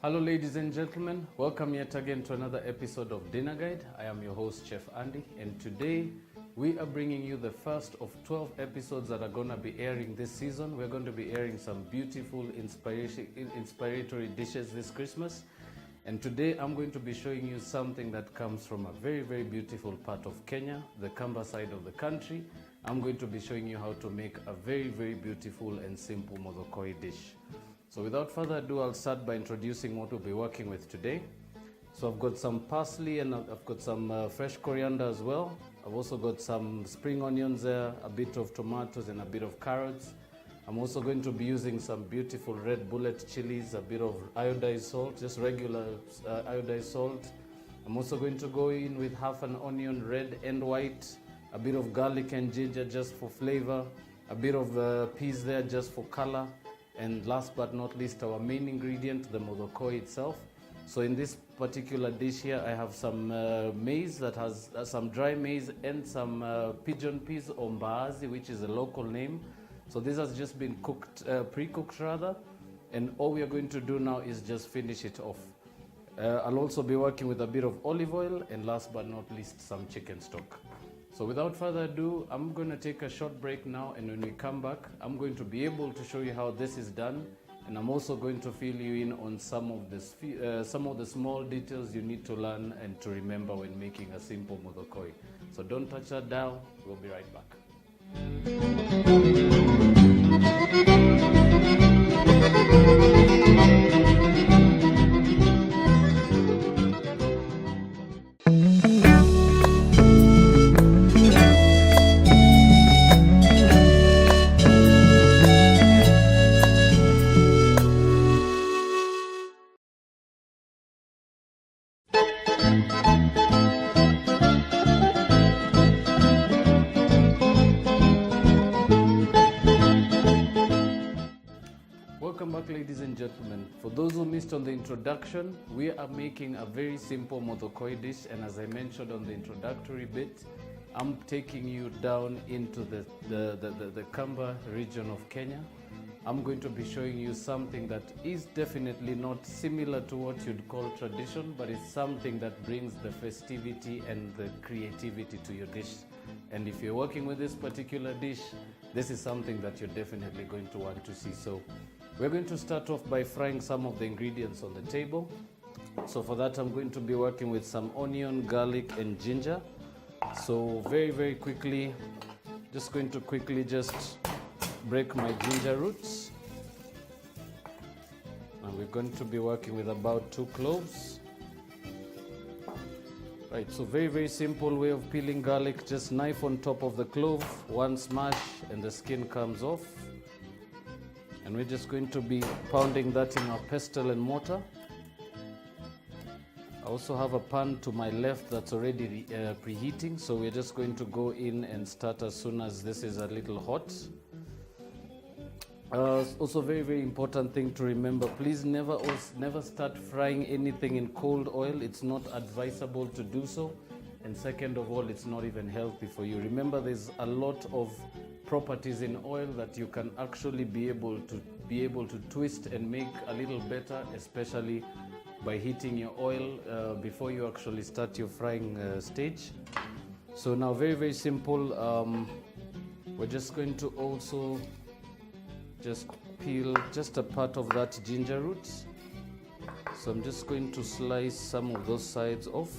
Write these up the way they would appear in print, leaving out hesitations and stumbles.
Hello ladies and gentlemen, welcome yet again to another episode of Dinner Guide. I am your host Chef Andy, and today we are bringing you the first of 12 episodes that are going to be airing this season. We're going to be airing some beautiful inspiratory dishes this Christmas, and today I'm going to be showing you something that comes from a very beautiful part of Kenya, the Kamba side of the country. I'm going to be showing you how to make a very beautiful and simple Muthokoi dish. So without further ado, I'll start by introducing what we'll be working with today. So I've got some parsley and I've got some fresh coriander as well. I've also got some spring onions there, a bit of tomatoes and a bit of carrots. I'm also going to be using some beautiful red bullet chilies, a bit of iodized salt, just regular iodized salt. I'm also going to go in with half an onion, red and white, a bit of garlic and ginger just for flavor, a bit of peas there just for color. And last but not least, our main ingredient, the Muthokoi itself. So in this particular dish here, I have some maize that has some dry maize and some pigeon peas or mbaazi, which is a local name. So this has just been cooked, pre-cooked rather. And all we are going to do now is just finish it off. I'll also be working with a bit of olive oil and last but not least, some chicken stock. So without further ado, I'm going to take a short break now, and when we come back, I'm going to be able to show you how this is done, and I'm also going to fill you in on some of the small details you need to learn and to remember when making a simple Muthokoi. So don't touch that dial, we'll be right back. Welcome back, ladies and gentlemen. For those who missed on the introduction, we are making a very simple Muthokoi dish, and as I mentioned on the introductory bit, I'm taking you down into the Kamba region of Kenya. I'm going to be showing you something that is definitely not similar to what you'd call tradition, but it's something that brings the festivity and the creativity to your dish. And if you're working with this particular dish, this is something that you're definitely going to want to see. So we're going to start off by frying some of the ingredients on the table. So for that, I'm going to be working with some onion, garlic, and ginger. So very quickly, just going to quickly just break my ginger roots. And we're going to be working with about 2 cloves. Right, so very simple way of peeling garlic. Just knife on top of the clove, one smash, and the skin comes off. And we're just going to be pounding that in our pestle and mortar. I also have a pan to my left that's already preheating, so we're just going to go in and start as soon as this is a little hot. Also very important thing to remember, please never start frying anything in cold oil. It's not advisable to do so, and second of all, it's not even healthy for you. Remember, there's a lot of properties in oil that you can actually be able to twist and make a little better, especially by heating your oil before you actually start your frying stage. So now very simple, we're just going to also just peel just a part of that ginger root. So I'm just going to slice some of those sides off.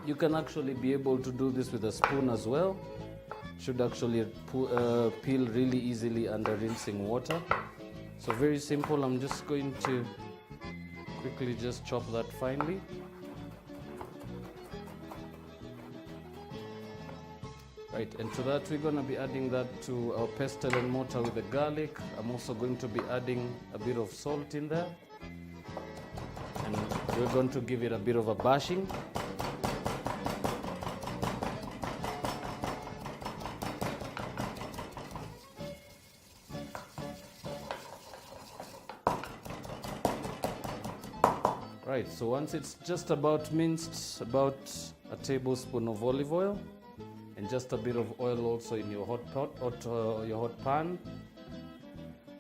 You can actually be able to do this with a spoon as well. Should actually peel really easily under rinsing water. So very simple, I'm just going to quickly just chop that finely. Right, and to that we're going to be adding that to our pestle and mortar with the garlic. I'm also going to be adding a bit of salt in there. And we're going to give it a bit of a bashing. Right, so once it's just about minced, about a tablespoon of olive oil and just a bit of oil also in your hot pan.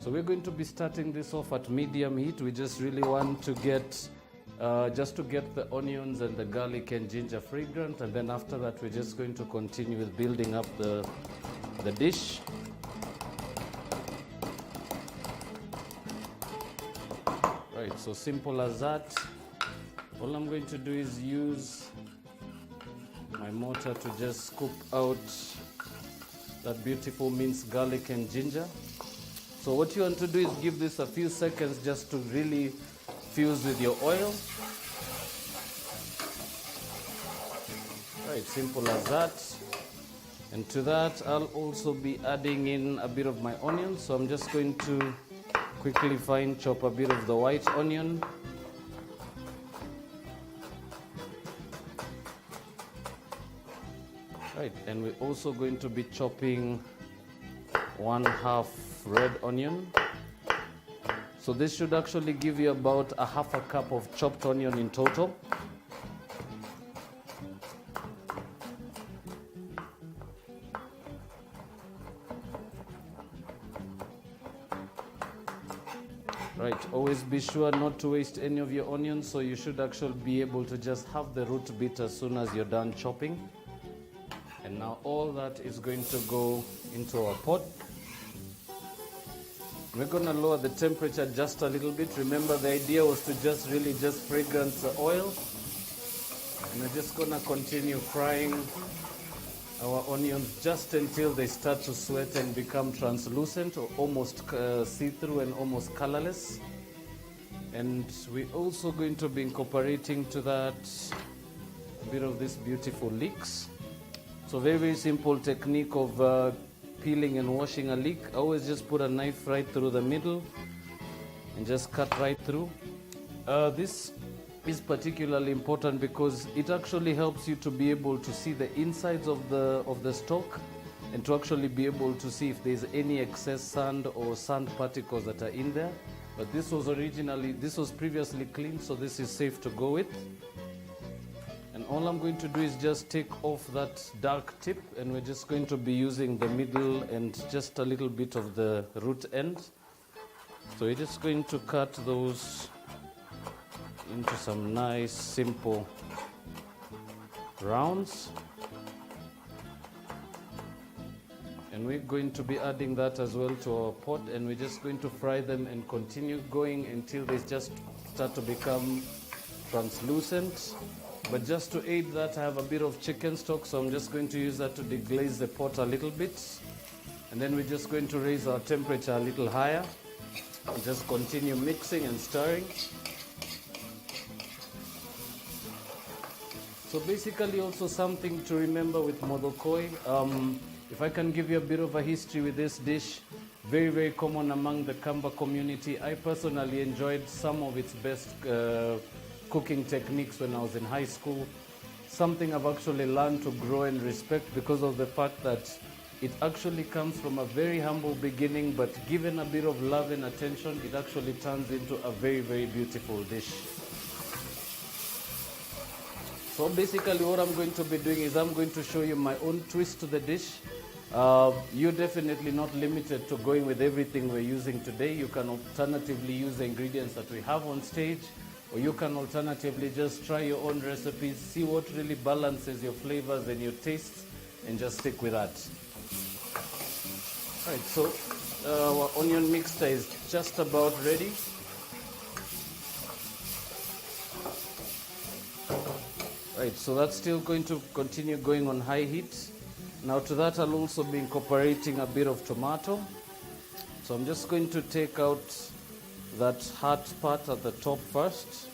So we're going to be starting this off at medium heat. We just really want to get the onions and the garlic and ginger fragrant, and then after that we're just going to continue with building up the dish. Right, so simple as that. All I'm going to do is use my mortar to just scoop out that beautiful minced garlic and ginger. So what you want to do is give this a few seconds just to really fuse with your oil. Right, simple as that. And to that I'll also be adding in a bit of my onion. So I'm just going to quickly fine chop a bit of the white onion. Right, and we're also going to be chopping 1/2 red onion. So this should actually give you about 1/2 cup of chopped onion in total. Right, always be sure not to waste any of your onions, so you should actually be able to just have the root bit as soon as you're done chopping. And now all that is going to go into our pot. We're going to lower the temperature just a little bit. Remember, the idea was to just fragrance the oil. And we're just going to continue frying our onions just until they start to sweat and become translucent or almost see-through and almost colorless. And we're also going to be incorporating to that a bit of this beautiful leeks. So very, very simple technique of peeling and washing a leek. I always just put a knife right through the middle and just cut right through. This is particularly important because it actually helps you to be able to see the insides of the stock and to actually be able to see if there's any excess sand or sand particles that are in there. But this was previously clean, so this is safe to go with. And all I'm going to do is just take off that dark tip, and we're just going to be using the middle and just a little bit of the root end. So we're just going to cut those into some nice simple rounds. And we're going to be adding that as well to our pot, and we're just going to fry them and continue going until they just start to become translucent. But just to aid that, I have a bit of chicken stock, so I'm just going to use that to deglaze the pot a little bit. And then we're just going to raise our temperature a little higher and just continue mixing and stirring. So basically also something to remember with Muthokoi, if I can give you a bit of a history with this dish, very, very common among the Kamba community. I personally enjoyed some of its best cooking techniques when I was in high school. Something I've actually learned to grow and respect because of the fact that it actually comes from a very humble beginning, but given a bit of love and attention, it actually turns into a very, very beautiful dish. So basically what I'm going to be doing is I'm going to show you my own twist to the dish. You're definitely not limited to going with everything we're using today. You can alternatively use the ingredients that we have on stage, or you can alternatively just try your own recipes, see what really balances your flavors and your tastes, and just stick with that. All right, so our onion mixture is just about ready. Right, so that's still going to continue going on high heat. Now to that I'll also be incorporating a bit of tomato. So I'm just going to take out that hard part at the top first.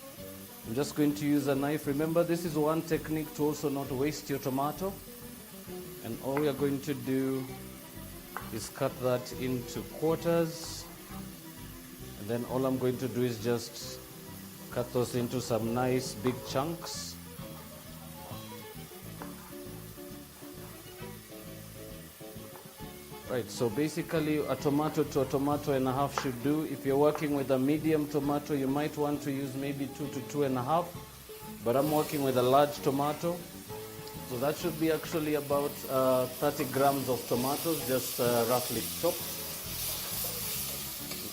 I'm just going to use a knife. Remember, this is one technique to also not waste your tomato. And all we are going to do is cut that into quarters. And then all I'm going to do is just cut those into some nice big chunks. Right, so basically a tomato to a tomato and a half should do. If you're working with a medium tomato, you might want to use maybe 2 to 2.5. But I'm working with a large tomato. So that should be actually about 30 grams of tomatoes, just roughly chopped.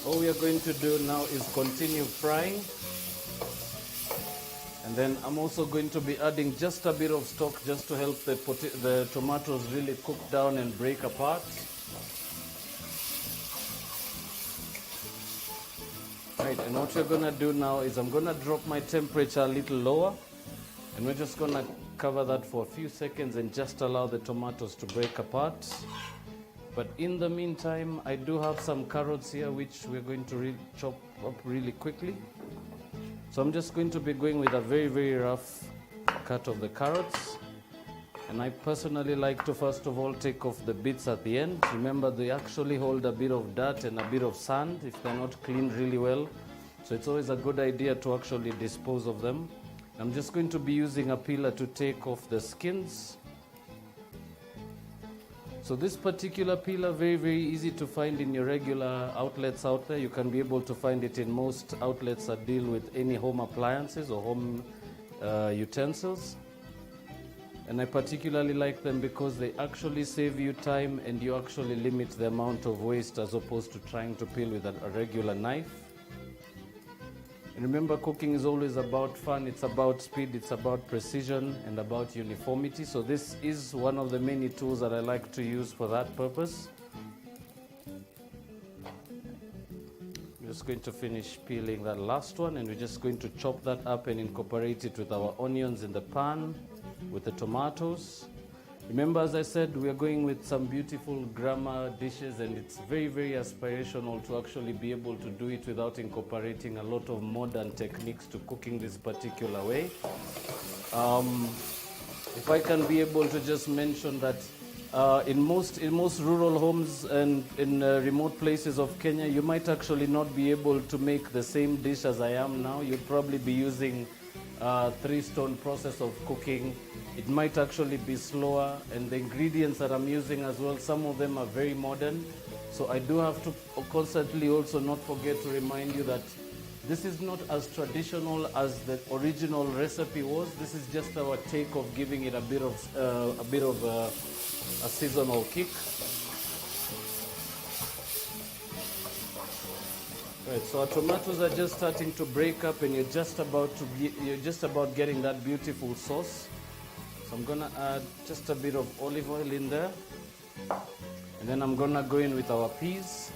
All we are going to do now is continue frying. And then I'm also going to be adding just a bit of stock just to help the tomatoes really cook down and break apart. Right, and what we're gonna do now is I'm gonna drop my temperature a little lower, and we're just gonna cover that for a few seconds and just allow the tomatoes to break apart. But in the meantime, I do have some carrots here which we're going to chop up really quickly. So I'm just going to be going with a very, very rough cut of the carrots. And I personally like to first of all take off the bits at the end. Remember, they actually hold a bit of dirt and a bit of sand if they're not cleaned really well. So it's always a good idea to actually dispose of them. I'm just going to be using a peeler to take off the skins. So this particular peeler, very, very easy to find in your regular outlets out there. You can be able to find it in most outlets that deal with any home appliances or home utensils. And I particularly like them because they actually save you time and you actually limit the amount of waste as opposed to trying to peel with a regular knife. And remember, cooking is always about fun, it's about speed, it's about precision and about uniformity. So this is one of the many tools that I like to use for that purpose. I'm just going to finish peeling that last one, and we're just going to chop that up and incorporate it with our onions in the pan, with the tomatoes. Remember, as I said, we are going with some beautiful grandma dishes, and it's very, very aspirational to actually be able to do it without incorporating a lot of modern techniques to cooking this particular way. If I can be able to just mention that in most rural homes and in remote places of Kenya, you might actually not be able to make the same dish as I am now. You'd probably be using a 3-stone process of cooking. It might actually be slower, and the ingredients that I'm using as well, some of them are very modern. So I do have to constantly also not forget to remind you that this is not as traditional as the original recipe was. This is just our take of giving it a bit of a seasonal kick. Right, so our tomatoes are just starting to break up, and you're just about getting that beautiful sauce. So I'm gonna add just a bit of olive oil in there, and then I'm gonna go in with our peas.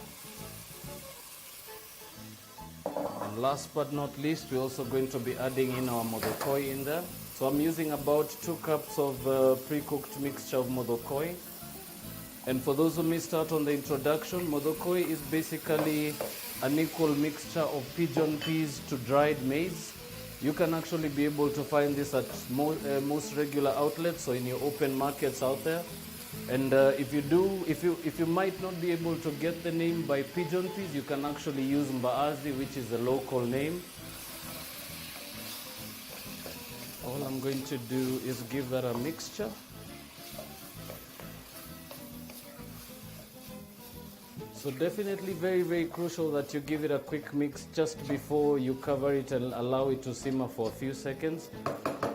And last but not least, we're also going to be adding in our muthokoi in there. So I'm using about 2 cups of pre-cooked mixture of muthokoi. And for those who missed out on the introduction, muthokoi is basically an equal mixture of pigeon peas to dried maize. You can actually be able to find this at most regular outlets or in your open markets out there. And if you might not be able to get the name by pigeon peas, you can actually use mbaazi, which is the local name. All I'm going to do is give that a mixture. So definitely very, very crucial that you give it a quick mix just before you cover it and allow it to simmer for a few seconds.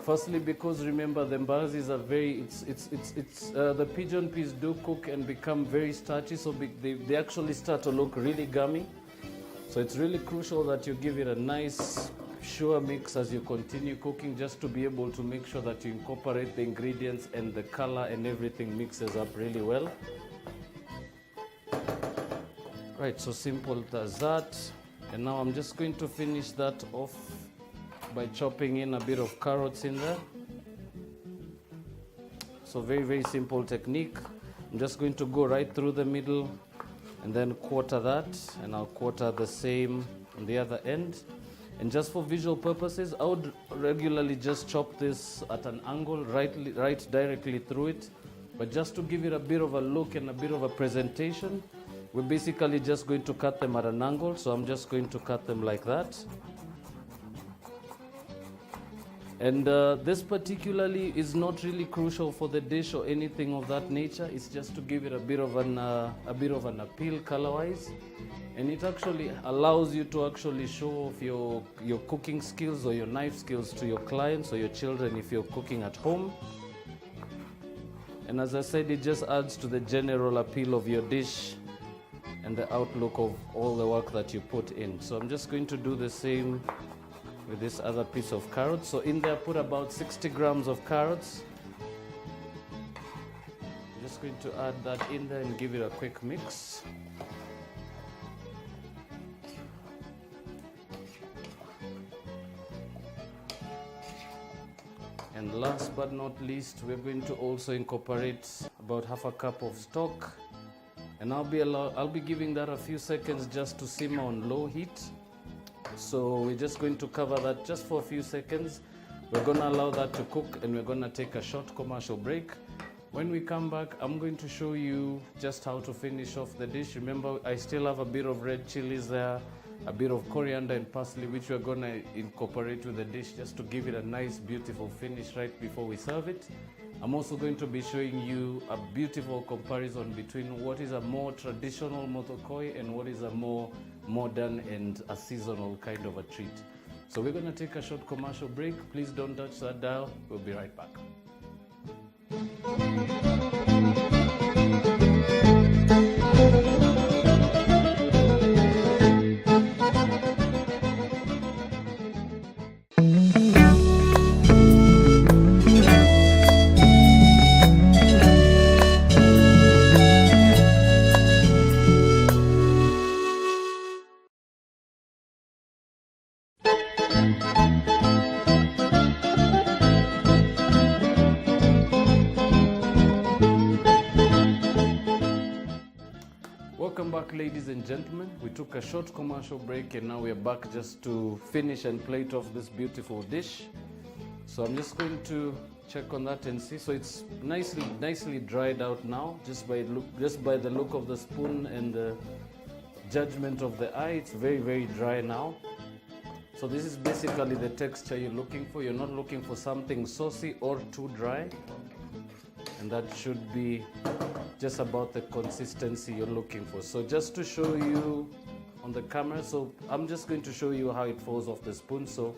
Firstly, because remember, the mbazis are the pigeon peas do cook and become very starchy, so they actually start to look really gummy. So it's really crucial that you give it a nice, sure mix as you continue cooking, just to be able to make sure that you incorporate the ingredients and the color and everything mixes up really well. Right, so simple as that. And now I'm just going to finish that off by chopping in a bit of carrots in there. So very, very simple technique. I'm just going to go right through the middle and then quarter that, and I'll quarter the same on the other end. And just for visual purposes, I would regularly just chop this at an angle, right directly through it. But just to give it a bit of a look and a bit of a presentation, we're basically just going to cut them at an angle. So I'm just going to cut them like that. And this particularly is not really crucial for the dish or anything of that nature. It's just to give it a bit of an appeal color-wise. And it actually allows you to actually show off your cooking skills or your knife skills to your clients or your children if you're cooking at home. And as I said, it just adds to the general appeal of your dish. and the outlook of all the work that you put in. So I'm just going to do the same with this other piece of carrot. So in there, put about 60 grams of carrots. I'm just going to add that in there and give it a quick mix. And last but not least, we're going to also incorporate about half a cup of stock. And I'll be giving that a few seconds just to simmer on low heat. So we're just going to cover that just for a few seconds. We're going to allow that to cook, and we're going to take a short commercial break. When we come back, I'm going to show you just how to finish off the dish. Remember, I still have a bit of red chilies there, a bit of coriander and parsley, which we're going to incorporate with the dish just to give it a nice, beautiful finish right before we serve it. I'm also going to be showing you a beautiful comparison between what is a more traditional Muthokoi and what is a more modern and a seasonal kind of a treat. So we're going to take a short commercial break. Please don't touch that dial. We'll be right back. Welcome back, ladies and gentlemen. We took a short commercial break and now we're back just to finish and plate off this beautiful dish. So I'm just going to check on that and see. So it's nicely dried out now, just by the look of the spoon and the judgment of the eye. It's very dry now. So this is basically the texture you're looking for. You're not looking for something saucy or too dry. And that should be just about the consistency you're looking for. So just to show you on the camera, so I'm just going to show you how it falls off the spoon. So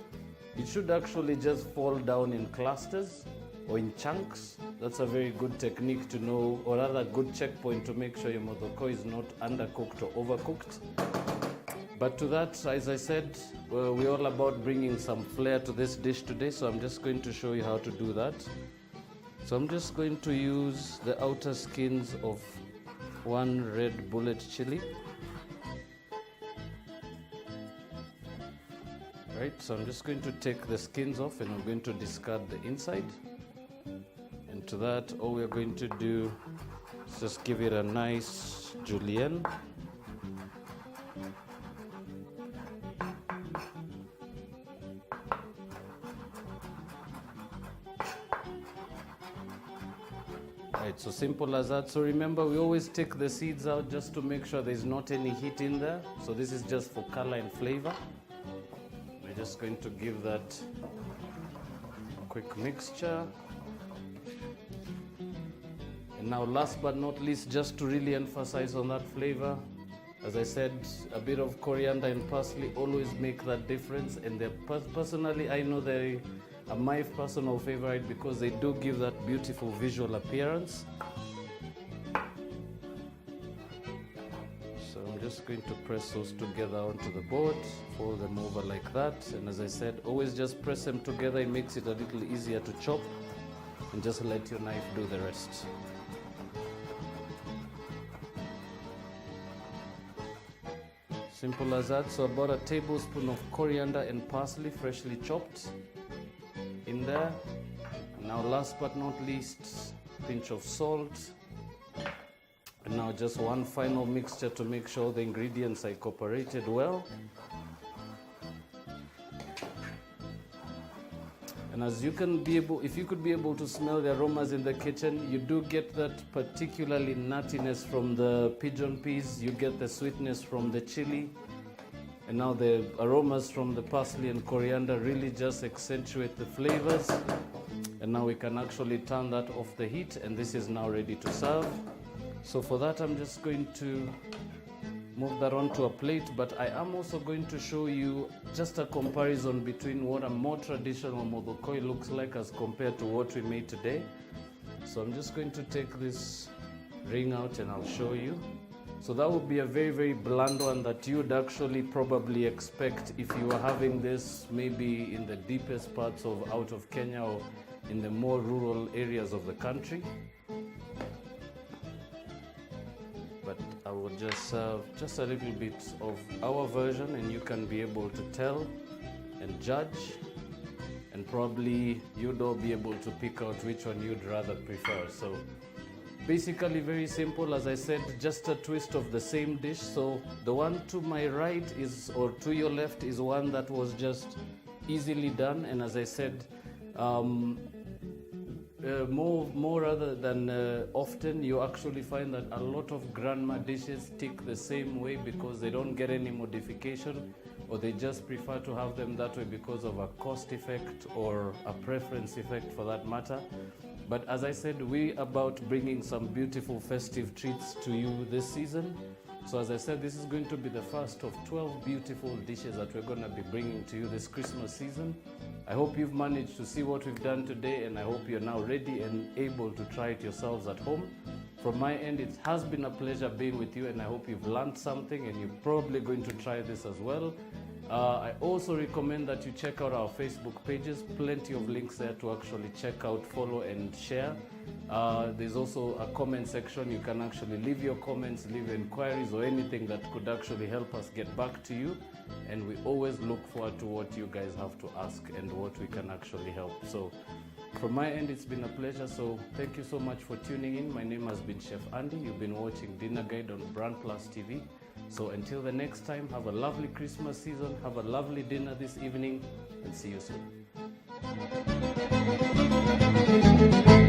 it should actually just fall down in clusters or in chunks. That's a very good technique to know, or rather good checkpoint to make sure your Muthokoi is not undercooked or overcooked. But to that, as I said, we're all about bringing some flair to this dish today, so I'm just going to show you how to do that. So I'm just going to use the outer skins of one red bullet chili. Right, so I'm just going to take the skins off and I'm going to discard the inside. And to that, all we're going to do is just give it a nice julienne. Right, so simple as that. So remember, we always take the seeds out just to make sure there's not any heat in there. So this is just for color and flavor. We're just going to give that a quick mixture. And now last but not least, just to really emphasize on that flavor, as I said, a bit of coriander and parsley always make that difference. And personally, I know they are my personal favorite because they do give that beautiful visual appearance. So I'm just going to press those together onto the board, fold them over like that. And as I said, always just press them together. It makes it a little easier to chop, and just let your knife do the rest. Simple as that. So about a tablespoon of coriander and parsley, freshly chopped, in there. Now last but not least, pinch of salt. And now just one final mixture to make sure the ingredients are incorporated well. And as you can be able, if you could be able to smell the aromas in the kitchen, you do get that particularly nuttiness from the pigeon peas, you get the sweetness from the chili, and now the aromas from the parsley and coriander really just accentuate the flavors. And now we can actually turn that off the heat, and this is now ready to serve. So for that, I'm just going to move that onto a plate, but I am also going to show you just a comparison between what a more traditional Muthokoi looks like as compared to what we made today. So I'm just going to take this ring out and I'll show you. So that would be a very, very bland one that you'd actually probably expect if you were having this maybe in the deepest parts of out of Kenya or in the more rural areas of the country. But I will just serve just a little bit of our version, and you can be able to tell and judge, and probably you'd all be able to pick out which one you'd rather prefer. So basically very simple, as I said, just a twist of the same dish. So the one to my right is, or to your left, is one that was just easily done, and as I said, more rather than often, you actually find that a lot of grandma dishes stick the same way because they don't get any modification, or they just prefer to have them that way because of a cost effect or a preference effect for that matter. But as I said, we're about bringing some beautiful festive treats to you this season. So as I said, this is going to be the first of 12 beautiful dishes that we're going to be bringing to you this Christmas season. I hope you've managed to see what we've done today, and I hope you're now ready and able to try it yourselves at home. From my end, it has been a pleasure being with you, and I hope you've learned something, and you're probably going to try this as well. I also recommend that you check out our Facebook pages. Plenty of links there to actually check out, follow, and share. There's also a comment section. You can actually leave your comments, leave inquiries, or anything that could actually help us get back to you. And we always look forward to what you guys have to ask and what we can actually help. So from my end, it's been a pleasure. So thank you so much for tuning in. My name has been Chef Andy. You've been watching Dinner Guide on BrandPlus TV. So until the next time, have a lovely Christmas season, have a lovely dinner this evening, and see you soon.